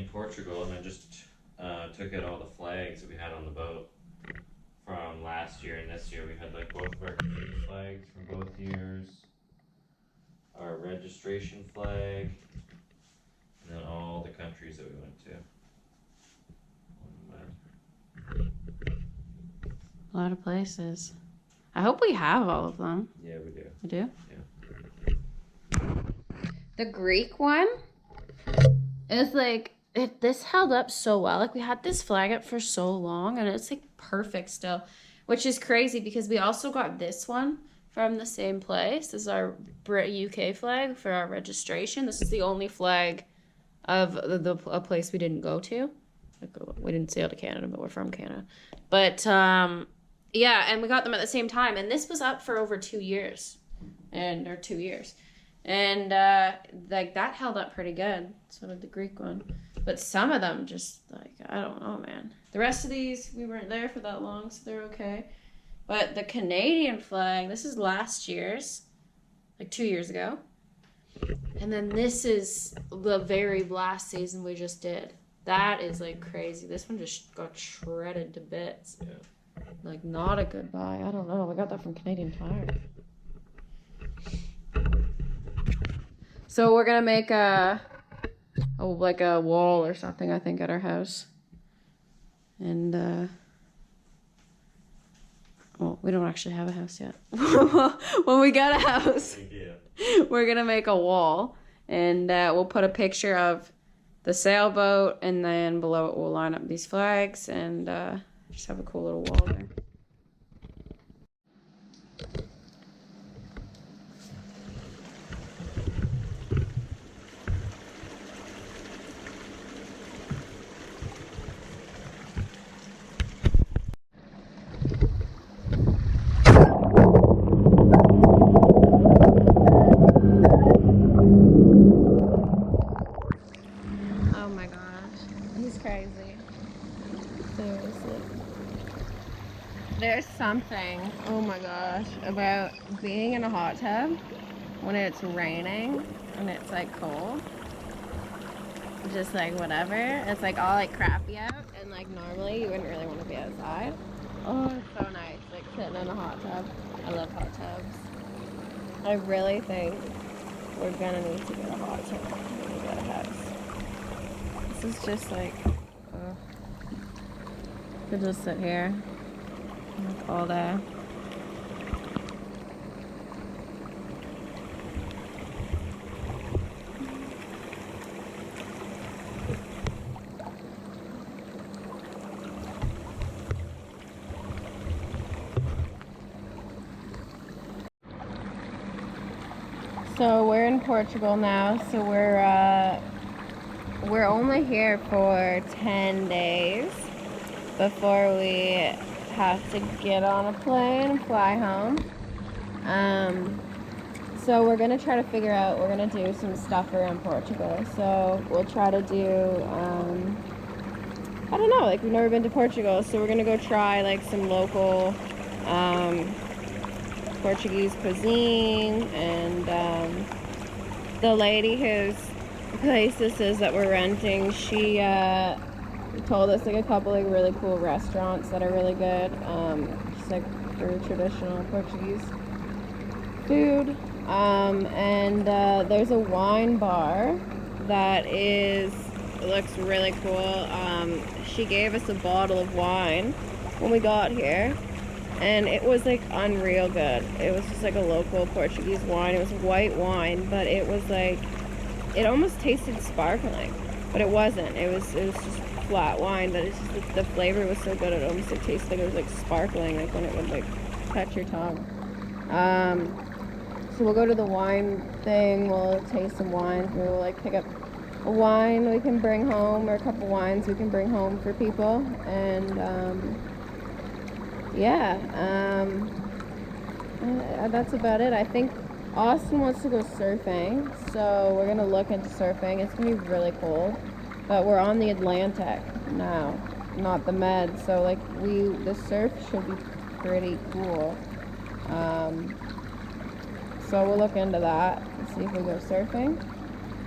in Portugal, and I just took out all the flags that we had on the boat from last year and this year. We had like both of our Canadian flags from both years, our registration flag, and then all the countries that we went to. A lot of places. I hope we have all of them. Yeah, we do. We do? Yeah. The Greek one is like, this held up so well. Like, we had this flag up for so long, and it's like perfect still, which is crazy because we also got this one from the same place. This is our UK flag for our registration. This is the only flag of a place we didn't go to. Like, we didn't sail to Canada, but we're from Canada. But yeah, and we got them at the same time, and this was up for over 2 years, or 2 years, and like that held up pretty good. So did the Greek one, but some of them just like, I don't know, man. The rest of these, we weren't there for that long, so they're okay. But the Canadian flag, this is last year's, like 2 years ago, and then this is the very last season we just did. That is like crazy. This one just got shredded to bits. Yeah. Like, not a good buy. I don't know. I got that from Canadian Tire. So we're gonna make like a wall or something, I think, at our house. And well, we don't actually have a house yet. When we got a house, we're gonna make a wall, and we'll put a picture of the sailboat, and then below it we'll line up these flags, and just have a cool little wall there. Oh my gosh, he's crazy. Seriously. There's something, oh my gosh, about being in a hot tub when it's raining and it's like cold. Just like whatever. It's like all like crappy out, and like normally you wouldn't really want to be outside. Oh, it's so nice, like sitting in a hot tub. I love hot tubs. I really think we're gonna need to get a hot tub when we get a house. This is just like, oh. Could just sit here like all day. So we're in Portugal now, so we're only here for 10 days before we have to get on a plane and fly home. So we're gonna try to figure out, we're gonna do some stuff around Portugal. So we'll try to do, I don't know, like we've never been to Portugal, so we're gonna go try like some local Portuguese cuisine, and the lady whose place this is that we're renting, she told us like a couple like really cool restaurants that are really good, just like for traditional Portuguese food, and there's a wine bar that looks really cool. She gave us a bottle of wine when we got here, and it was like unreal good. It was just like a local Portuguese wine. It was white wine, but it was like, it almost tasted sparkling, but it wasn't. It was just flat wine, but it's just the flavor was so good. It almost like tasted like it was like sparkling, like when it would like touch your tongue. So we'll go to the wine thing. We'll taste some wines. We'll like pick up a wine we can bring home, or a couple wines we can bring home for people, and yeah, that's about it. I think Austin wants to go surfing, so we're gonna look into surfing. It's gonna be really cold, but we're on the Atlantic now, not the Med, so like the surf should be pretty cool. So we'll look into that and see if we go surfing.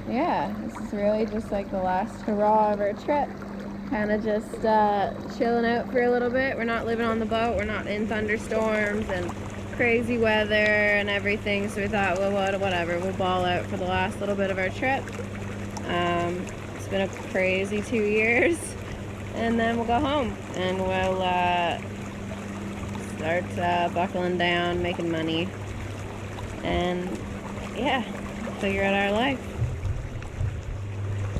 yeah, this is really just like the last hurrah of our trip. Kind of just chilling out for a little bit. We're not living on the boat. We're not in thunderstorms and crazy weather and everything. So we thought, well, whatever. We'll ball out for the last little bit of our trip. It's been a crazy 2 years. And then we'll go home. And we'll start buckling down, making money. And, yeah, figure out our life.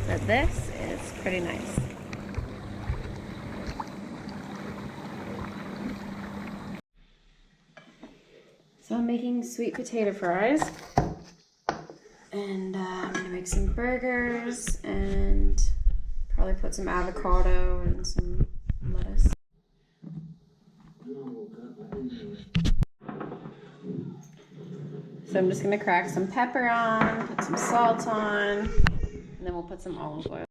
But this is pretty nice. So I'm making sweet potato fries, and I'm gonna make some burgers and probably put some avocado and some lettuce. So I'm just gonna crack some pepper on, put some salt on, and then we'll put some olive oil.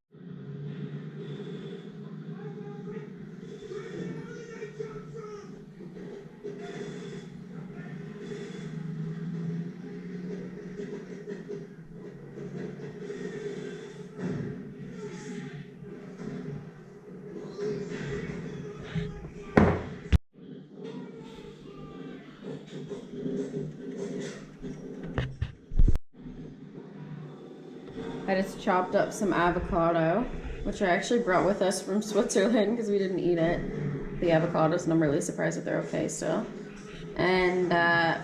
I just chopped up some avocado, which I actually brought with us from Switzerland because we didn't eat it. The avocados, and I'm really surprised that they're okay still. And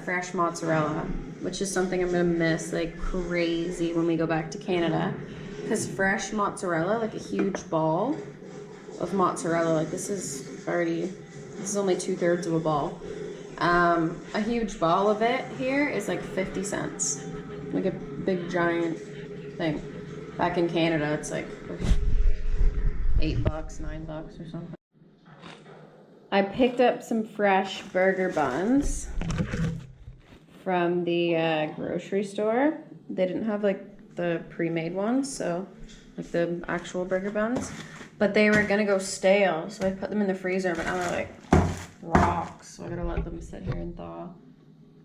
fresh mozzarella, which is something I'm gonna miss like crazy when we go back to Canada. Because fresh mozzarella, like a huge ball of mozzarella, like this is only 2/3 of a ball. A huge ball of it here is like 50 cents. Like a big giant thing. Back in Canada, it's like $8, $9 or something. I picked up some fresh burger buns from the grocery store. They didn't have like the pre-made ones, so like the actual burger buns, but they were gonna go stale, so I put them in the freezer, but now they're like rocks, so I gotta let them sit here and thaw.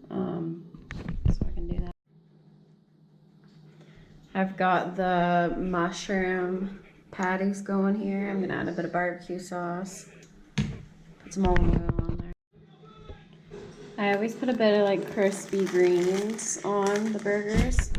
So I can do that. I've got the mushroom patties going here. I'm gonna add a bit of barbecue sauce. Put some olive oil on there. I always put a bit of like crispy greens on the burgers.